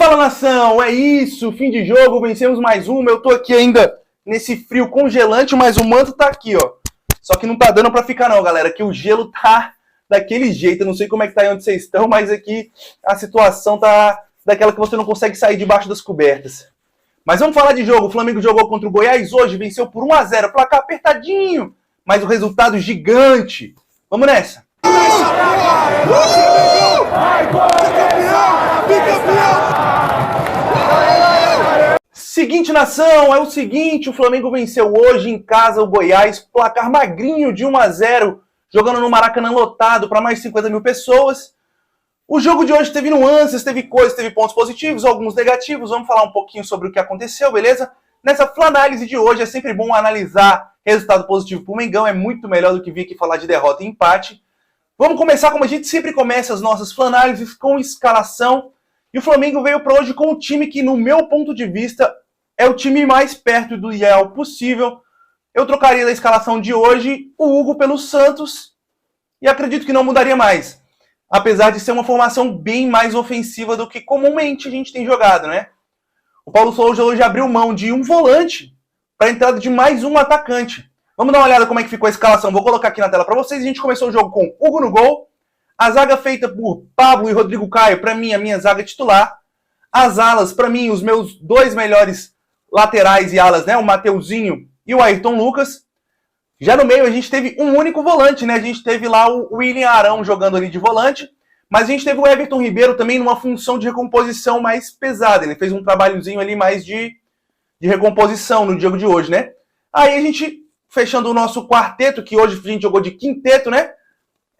Fala, nação, é isso, fim de jogo, vencemos mais uma. Eu tô aqui ainda nesse frio congelante, mas o manto tá aqui, ó. Só que não tá dando pra ficar não, galera, que o gelo tá daquele jeito. Eu não sei como é que tá aí onde vocês estão, mas aqui a situação tá daquela que você não consegue sair debaixo das cobertas. Mas vamos falar de jogo. O Flamengo jogou contra o Goiás hoje, venceu por 1-0, placar apertadinho, mas o resultado gigante. Vamos nessa. Seguinte, nação, é o seguinte, o Flamengo venceu hoje em casa o Goiás, placar magrinho de 1-0, jogando no Maracanã lotado para mais de 50 mil pessoas. O jogo de hoje teve nuances, teve coisas, teve pontos positivos, alguns negativos, vamos falar um pouquinho sobre o que aconteceu, beleza? Nessa flanálise de hoje é sempre bom analisar resultado positivo para o Mengão, é muito melhor do que vir aqui falar de derrota e empate. Vamos começar como a gente sempre começa as nossas flanálises, com escalação. E o Flamengo veio para hoje com um time que, no meu ponto de vista, é o time mais perto do ideal possível. Eu trocaria da escalação de hoje o Hugo pelo Santos e acredito que não mudaria mais. Apesar de ser uma formação bem mais ofensiva do que comumente a gente tem jogado, né? O Paulo Souza hoje abriu mão de um volante para a entrada de mais um atacante. Vamos dar uma olhada como é que ficou a escalação. Vou colocar aqui na tela para vocês. A gente começou o jogo com Hugo no gol. A zaga feita por Pablo e Rodrigo Caio, para mim, a minha zaga titular. As alas, para mim, os meus dois melhores laterais e alas, né? O Mateuzinho e o Ayrton Lucas. Já no meio a gente teve um único volante, né? A gente teve lá o William Arão jogando ali de volante, mas a gente teve o Everton Ribeiro também numa função de recomposição mais pesada. Ele fez um trabalhozinho ali mais de recomposição no jogo de hoje, né? Aí a gente, fechando o nosso quarteto, que hoje a gente jogou de quinteto, né?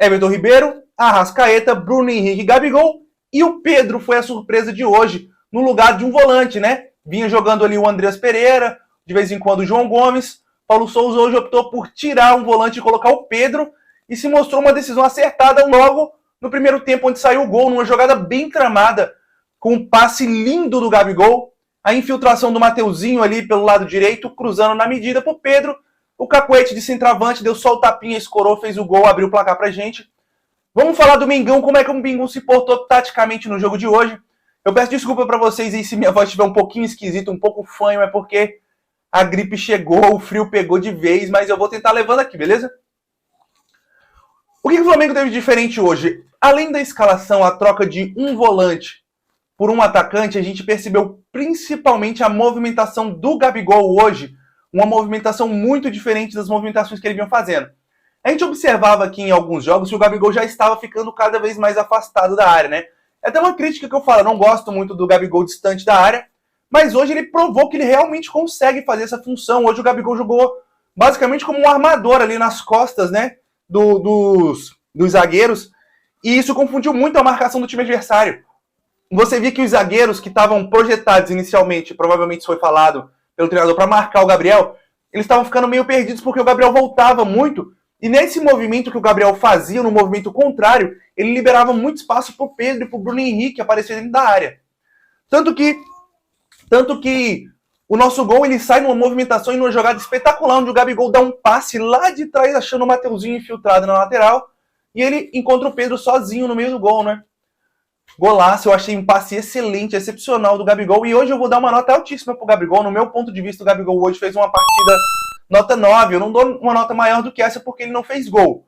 Everton Ribeiro, Arrascaeta, Bruno Henrique e Gabigol. E o Pedro foi a surpresa de hoje, no lugar de um volante, né? Vinha jogando ali o Andreas Pereira, de vez em quando o João Gomes. Paulo Souza hoje optou por tirar um volante e colocar o Pedro, e se mostrou uma decisão acertada logo no primeiro tempo, onde saiu o gol, numa jogada bem tramada, com um passe lindo do Gabigol, a infiltração do Mateuzinho ali pelo lado direito, cruzando na medida pro Pedro, o cacuete de centroavante deu só o tapinha, escorou, fez o gol, abriu o placar pra gente. Vamos falar do Mengão, como é que o Mengão se portou taticamente no jogo de hoje. Eu peço desculpa pra vocês aí se minha voz estiver um pouquinho esquisita, um pouco fanho, é porque a gripe chegou, o frio pegou de vez, mas eu vou tentar levando aqui, beleza? O que o Flamengo teve de diferente hoje? Além da escalação, a troca de um volante por um atacante, a gente percebeu principalmente a movimentação do Gabigol hoje, uma movimentação muito diferente das movimentações que ele vinha fazendo. A gente observava aqui em alguns jogos que o Gabigol já estava ficando cada vez mais afastado da área, né? É até uma crítica que eu falo, eu não gosto muito do Gabigol distante da área, mas hoje ele provou que ele realmente consegue fazer essa função. Hoje o Gabigol jogou basicamente como um armador ali nas costas, né, dos zagueiros, e isso confundiu muito a marcação do time adversário. Você via que os zagueiros que estavam projetados inicialmente, provavelmente isso foi falado pelo treinador para marcar o Gabriel, eles estavam ficando meio perdidos porque o Gabriel voltava muito, e nesse movimento que o Gabriel fazia, no movimento contrário, ele liberava muito espaço para o Pedro e para o Bruno Henrique aparecer dentro da área. Tanto que o nosso gol ele sai numa movimentação e numa jogada espetacular, onde o Gabigol dá um passe lá de trás, achando o Mateuzinho infiltrado na lateral, e ele encontra o Pedro sozinho no meio do gol, né? Golaço, eu achei um passe excelente, excepcional do Gabigol, e hoje eu vou dar uma nota altíssima pro Gabigol. No meu ponto de vista, o Gabigol hoje fez uma partida nota 9, eu não dou uma nota maior do que essa porque ele não fez gol.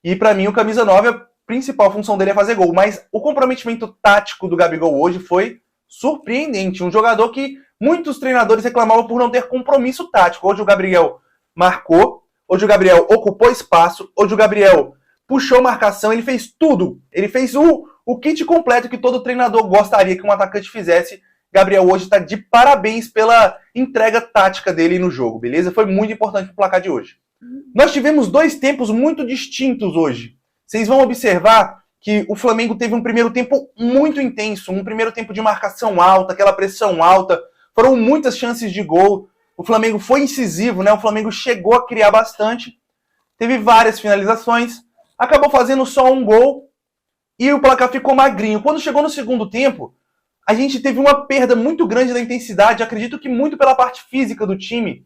E pra mim o camisa 9, a principal função dele é fazer gol, mas o comprometimento tático do Gabigol hoje foi surpreendente, um jogador que muitos treinadores reclamavam por não ter compromisso tático. Hoje o Gabriel marcou, hoje o Gabriel ocupou espaço, hoje o Gabriel puxou marcação, ele fez tudo. Ele fez o kit completo que todo treinador gostaria que um atacante fizesse. Gabriel hoje está de parabéns pela entrega tática dele no jogo, beleza? Foi muito importante para o placar de hoje. Nós tivemos dois tempos muito distintos hoje. Vocês vão observar que o Flamengo teve um primeiro tempo muito intenso, um primeiro tempo de marcação alta, aquela pressão alta, foram muitas chances de gol, o Flamengo foi incisivo, né? O Flamengo chegou a criar bastante, teve várias finalizações, acabou fazendo só um gol e o placar ficou magrinho. Quando chegou no segundo tempo, a gente teve uma perda muito grande da intensidade, acredito que muito pela parte física do time.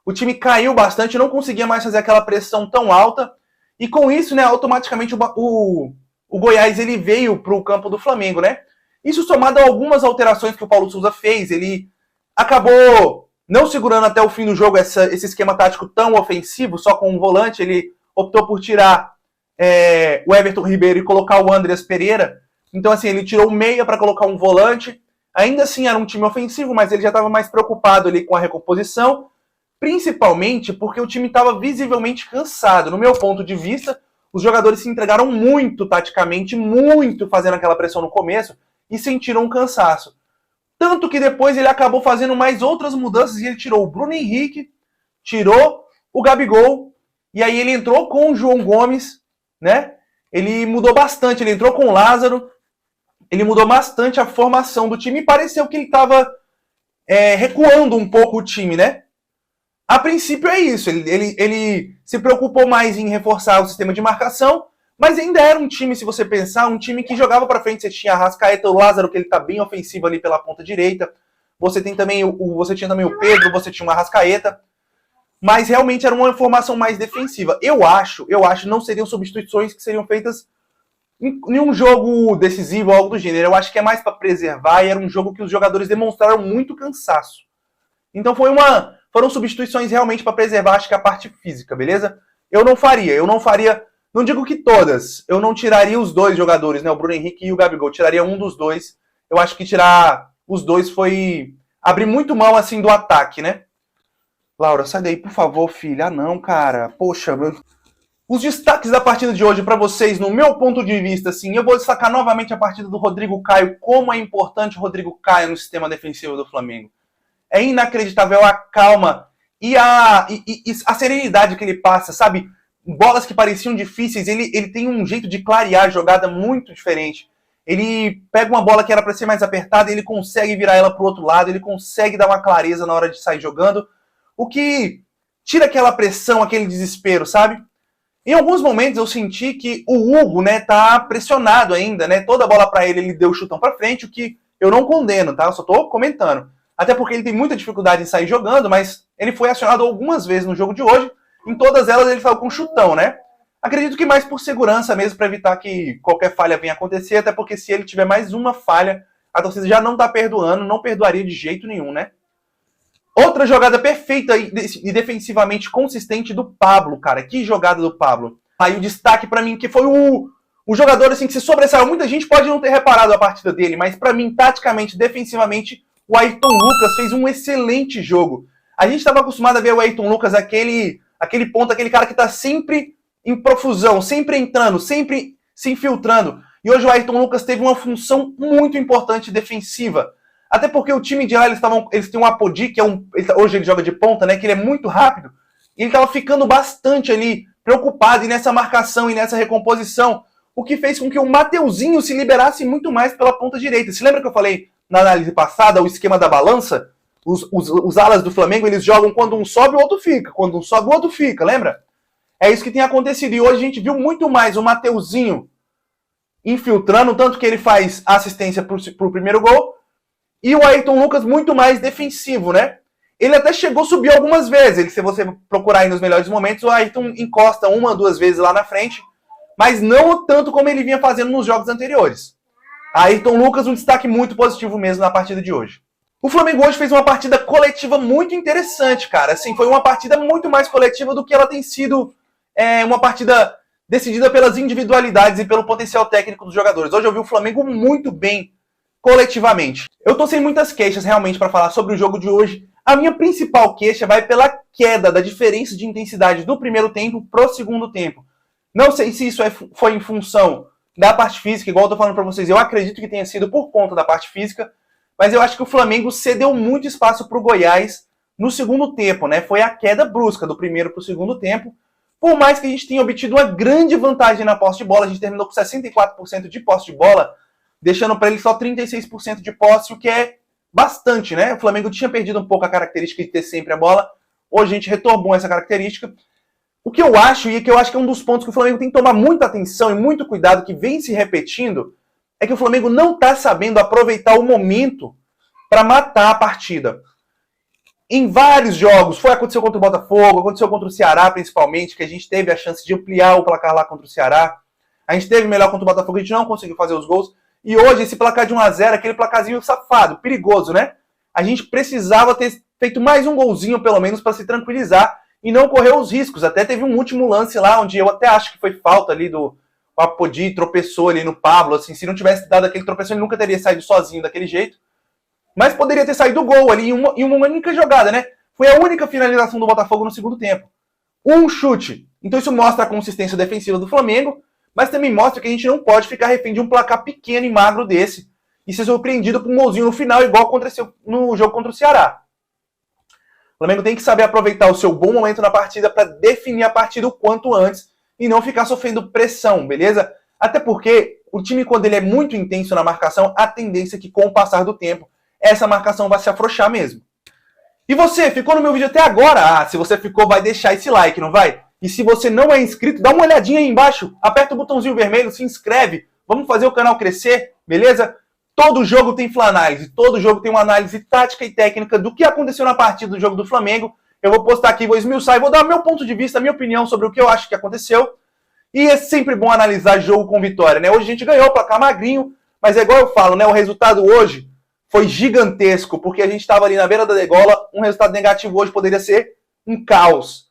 O time caiu bastante, não conseguia mais fazer aquela pressão tão alta, e com isso, né, automaticamente o Goiás ele veio para o campo do Flamengo, né? Isso somado a algumas alterações que o Paulo Souza fez, ele acabou não segurando até o fim do jogo esse esquema tático tão ofensivo, só com um volante, ele optou por tirar o Everton Ribeiro e colocar o Andreas Pereira. Então, assim, ele tirou o meia para colocar um volante. Ainda assim, era um time ofensivo, mas ele já estava mais preocupado ali com a recomposição, principalmente porque o time estava visivelmente cansado. No meu ponto de vista, os jogadores se entregaram muito taticamente, muito fazendo aquela pressão no começo, e sentiram um cansaço. Tanto que depois ele acabou fazendo mais outras mudanças, e ele tirou o Bruno Henrique, tirou o Gabigol, e aí ele entrou com o João Gomes, né? Ele mudou bastante, ele entrou com o Lázaro, ele mudou bastante a formação do time, e pareceu que ele estava recuando um pouco o time, né? A princípio é isso, ele se preocupou mais em reforçar o sistema de marcação, mas ainda era um time, se você pensar, um time que jogava para frente. Você tinha a Arrascaeta, o Lázaro, que ele tá bem ofensivo ali pela ponta direita, você tinha também o Pedro, você tinha o Arrascaeta, mas realmente era uma formação mais defensiva. Eu acho, não seriam substituições que seriam feitas em um jogo decisivo ou algo do gênero. Eu acho que é mais para preservar, e era um jogo que os jogadores demonstraram muito cansaço. Então foram substituições realmente para preservar, acho que a parte física, beleza? Eu não faria, não digo que todas, eu não tiraria os dois jogadores, né, o Bruno Henrique e o Gabigol, tiraria um dos dois. Eu acho que tirar os dois foi abrir muito mão, assim, do ataque, né? Laura, sai daí, por favor, filha. Ah, não, cara, poxa, meu... Os destaques da partida de hoje para vocês, no meu ponto de vista, assim, eu vou destacar novamente a partida do Rodrigo Caio, como é importante o Rodrigo Caio no sistema defensivo do Flamengo. É inacreditável a calma e a serenidade que ele passa, sabe? Bolas que pareciam difíceis, ele tem um jeito de clarear a jogada muito diferente. Ele pega uma bola que era para ser mais apertada e ele consegue virar ela para o outro lado, ele consegue dar uma clareza na hora de sair jogando, o que tira aquela pressão, aquele desespero, sabe? Em alguns momentos eu senti que o Hugo, né, tá pressionado ainda, né? Toda bola para ele deu chutão para frente, o que eu não condeno, tá? Eu só tô comentando. Até porque ele tem muita dificuldade em sair jogando, mas ele foi acionado algumas vezes no jogo de hoje. Em todas elas ele saiu com chutão, né? Acredito que mais por segurança mesmo, para evitar que qualquer falha venha acontecer, até porque se ele tiver mais uma falha, a torcida já não tá perdoando, não perdoaria de jeito nenhum, né? Outra jogada perfeita e defensivamente consistente do Pablo, cara. Que jogada do Pablo. Aí o destaque para mim que foi o jogador assim, que se sobressaiu. Muita gente pode não ter reparado a partida dele, mas para mim, taticamente, defensivamente, o Ayrton Lucas fez um excelente jogo. A gente estava acostumado a ver o Ayrton Lucas, aquele ponto, aquele cara que tá sempre em profusão, sempre entrando, sempre se infiltrando. E hoje o Ayrton Lucas teve uma função muito importante defensiva. Até porque o time de lá, eles têm um Apodi, que hoje ele joga de ponta, né? Que ele é muito rápido. E ele estava ficando bastante ali, preocupado e nessa marcação e nessa recomposição. O que fez com que o Mateuzinho se liberasse muito mais pela ponta direita. Se lembra que eu falei na análise passada, o esquema da balança? Os alas do Flamengo, eles jogam quando um sobe, o outro fica. Quando um sobe, o outro fica, lembra? É isso que tem acontecido. E hoje a gente viu muito mais o Mateuzinho infiltrando, tanto que ele faz assistência para o primeiro gol, e o Ayrton Lucas muito mais defensivo, né? Ele até chegou a subir algumas vezes. Se você procurar aí nos melhores momentos, o Ayrton encosta uma, duas vezes lá na frente, mas não tanto como ele vinha fazendo nos jogos anteriores. Ayrton Lucas, um destaque muito positivo mesmo na partida de hoje. O Flamengo hoje fez uma partida coletiva muito interessante, cara. Assim, foi uma partida muito mais coletiva do que ela tem sido uma partida decidida pelas individualidades e pelo potencial técnico dos jogadores. Hoje eu vi o Flamengo muito bem coletivamente. Eu tô sem muitas queixas realmente para falar sobre o jogo de hoje. A minha principal queixa vai pela queda da diferença de intensidade do primeiro tempo pro segundo tempo. Não sei se isso foi em função da parte física, igual eu tô falando para vocês. Eu acredito que tenha sido por conta da parte física, mas eu acho que o Flamengo cedeu muito espaço pro Goiás no segundo tempo, né? Foi a queda brusca do primeiro pro segundo tempo. Por mais que a gente tenha obtido uma grande vantagem na posse de bola, a gente terminou com 64% de posse de bola, deixando para ele só 36% de posse, o que é bastante, né? O Flamengo tinha perdido um pouco a característica de ter sempre a bola. Hoje a gente retomou essa característica. O que eu acho, e que eu acho que é um dos pontos que o Flamengo tem que tomar muita atenção e muito cuidado, que vem se repetindo, é que o Flamengo não está sabendo aproveitar o momento para matar a partida. Em vários jogos, aconteceu contra o Botafogo, aconteceu contra o Ceará principalmente, que a gente teve a chance de ampliar o placar lá contra o Ceará. A gente teve melhor contra o Botafogo, a gente não conseguiu fazer os gols. E hoje esse placar de 1 a 0, aquele placarzinho safado, perigoso, né? A gente precisava ter feito mais um golzinho, pelo menos, para se tranquilizar e não correr os riscos. Até teve um último lance lá, onde eu até acho que foi falta ali do Apodi, tropeçou ali no Pablo, assim, se não tivesse dado aquele tropeço, ele nunca teria saído sozinho daquele jeito. Mas poderia ter saído o gol ali em uma única jogada, né? Foi a única finalização do Botafogo no segundo tempo. Um chute. Então isso mostra a consistência defensiva do Flamengo, mas também mostra que a gente não pode ficar refém de um placar pequeno e magro desse e ser surpreendido por um golzinho no final, igual aconteceu no jogo contra o Ceará. O Flamengo tem que saber aproveitar o seu bom momento na partida para definir a partida o quanto antes e não ficar sofrendo pressão, beleza? Até porque o time, quando ele é muito intenso na marcação, a tendência é que com o passar do tempo, essa marcação vai se afrouxar mesmo. E você, ficou no meu vídeo até agora? Ah, se você ficou, vai deixar esse like, não vai? E se você não é inscrito, dá uma olhadinha aí embaixo, aperta o botãozinho vermelho, se inscreve, vamos fazer o canal crescer, beleza? Todo jogo tem Fla-Análise, todo jogo tem uma análise tática e técnica do que aconteceu na partida do jogo do Flamengo. Eu vou postar aqui, vou esmiuçar e vou dar meu ponto de vista, a minha opinião sobre o que eu acho que aconteceu. E é sempre bom analisar jogo com vitória, né? Hoje a gente ganhou, placar magrinho, mas é igual eu falo, né? O resultado hoje foi gigantesco, porque a gente estava ali na beira da degola, um resultado negativo hoje poderia ser um caos.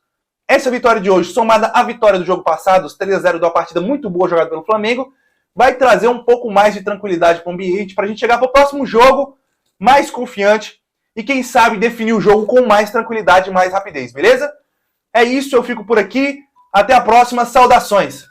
Essa vitória de hoje, somada à vitória do jogo passado, os 3 a 0 de uma partida muito boa jogada pelo Flamengo, vai trazer um pouco mais de tranquilidade para o ambiente, para a gente chegar para o próximo jogo mais confiante e, quem sabe, definir o jogo com mais tranquilidade e mais rapidez, beleza? É isso, eu fico por aqui. Até a próxima, saudações!